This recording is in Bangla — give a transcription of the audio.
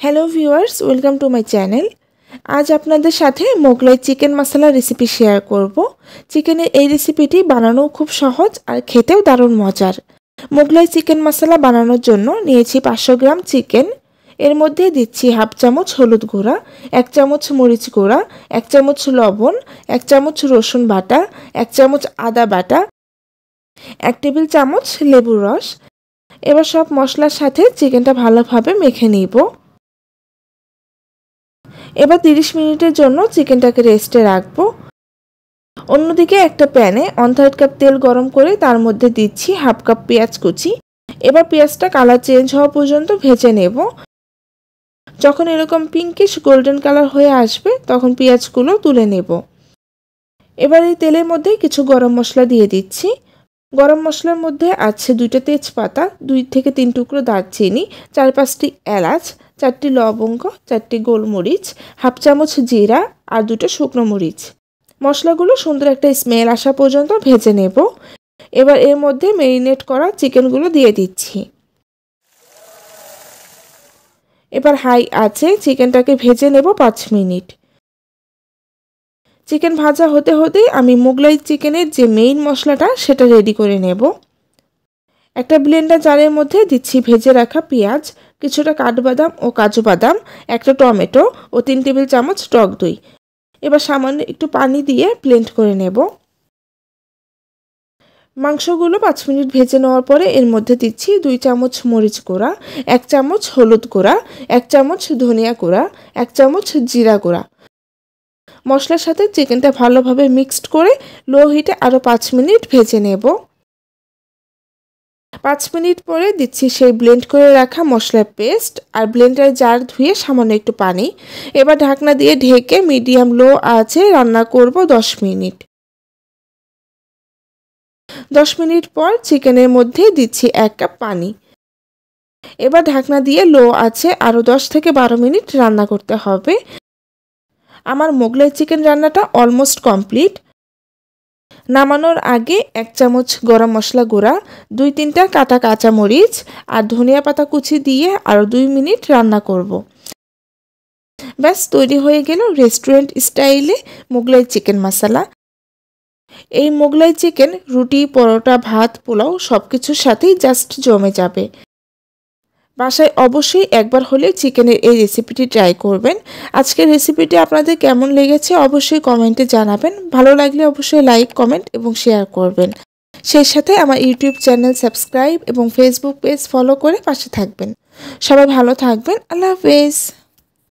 Hello viewers, welcome to my channel. আজ আপনাদের সাথে মোগলাই চিকেন মশলা রেসিপি শেয়ার করব। চিকেনের এই রেসিপিটি বানানো খুব সহজ আর খেতেও দারুণ মজার। মোগলাই চিকেন মশলা বানানোর জন্য নিয়েছি 500 গ্রাম চিকেন। এর মধ্যে দিচ্ছি হাফ চামচ হলুদ গুঁড়া, 1 চামচ মরিচ গুঁড়া, 1 চামচ লবণ, 1 চামচ রসুন বাটা, 1 চামচ আদা বাটা, 1 টেবিল চামচ লেবুর রস। এবার সব মশলার সাথে চিকেনটা ভালোভাবে মেখে নিব। এবার 30 মিনিটের জন্য চিকেনটাকে রেস্টে রাখবো। অন্যদিকে একটা প্যানে 1/3 কাপ তেল গরম করে তার মধ্যে দিচ্ছি হাফ কাপ পেঁয়াজ কুচি। এবার পেঁয়াজটা কালার চেঞ্জ হওয়া পর্যন্ত ভেজে নেব। যখন এরকম পিঙ্কিশ গোল্ডেন কালার হয়ে আসবে তখন পেঁয়াজগুলো তুলে নেব। এবার এই তেলের মধ্যে কিছু গরম মশলা দিয়ে দিচ্ছি। গরম মশলার মধ্যে আছে 2টা তেজপাতা, 2 থেকে 3 টুকরো দারচিনি, 4-5টি এলাচ, 4টি লবঙ্গ, 4টি গোলমরিচ, হাফ চামচ জিরা আর 2টো শুকনো মরিচ। মশলাগুলো সুন্দর একটা স্মেল আসা পর্যন্ত ভেজে নেব। এবার এর মধ্যে ম্যারিনেট করা চিকেনগুলো দিয়ে দিচ্ছি। এবার হাই আঁচে চিকেনটাকে ভেজে নেব 5 মিনিট। চিকেন ভাজা হতে হতেই আমি মোগলাই চিকেনের যে মেইন মশলাটা সেটা রেডি করে নেব। একটা ব্লেন্ডার জারের মধ্যে দিচ্ছি ভেজে রাখা পেঁয়াজ, কিছুটা কাঠবাদাম ও কাজু বাদাম, একটা টমেটো ও 3 টেবিল চামচ টক দই। এবার সামান্য একটু পানি দিয়ে ব্লেন্ড করে নেব। মাংসগুলো 5 মিনিট ভেজে নেওয়ার পরে এর মধ্যে দিচ্ছি 2 চামচ মরিচ গুঁড়া, 1 চামচ হলুদ গুঁড়া, 1 চামচ ধনিয়া গুঁড়া, 1 চামচ জিরা গুঁড়া। মশলার সাথে চিকেনটা ভালোভাবে মিক্সড করে লো হিটে আরও 5 মিনিট ভেজে নেব। 5 মিনিট পরে দিচ্ছি সেই ব্লেন্ড করে রাখা মশলার পেস্ট আর ব্লেন্ডার জার ধুয়ে সামান্য একটু পানি। এবার ঢাকনা দিয়ে ঢেকে মিডিয়াম লো আঁচে রান্না করব 10 মিনিট। 10 মিনিট পর চিকেনের মধ্যে দিচ্ছি 1 কাপ পানি। এবার ঢাকনা দিয়ে লো আঁচে আরও 10 থেকে 12 মিনিট রান্না করতে হবে। আমার মোগলাই চিকেন রান্নাটা অলমোস্ট কমপ্লিট। নামানোর আগে 1 চামচ গরম মশলা গুঁড়া, 2-3টা কাটা কাঁচামরিচ আর ধনিয়া পাতা কুচি দিয়ে আরও 2 মিনিট রান্না করব। ব্যাস তৈরি হয়ে গেল রেস্টুরেন্ট স্টাইলে মোগলাই চিকেন মশলা। এই মোগলাই চিকেন রুটি, পরোটা, ভাত, পোলাও সব কিছুর সাথেই জাস্ট জমে যাবে। বাসায় অবশ্যই একবার হলে চিকেনের এই রেসিপিটি ট্রাই করবেন। আজকের রেসিপিটি আপনাদের কেমন লেগেছে অবশ্যই কমেন্টে জানাবেন। ভালো লাগলে অবশ্যই লাইক, কমেন্ট এবং শেয়ার করবেন। সেই সাথে আমার ইউটিউব চ্যানেল সাবস্ক্রাইব এবং ফেসবুক পেজ ফলো করে পাশে থাকবেন। সবাই ভালো থাকবেন। আল্লাহ হাফেজ।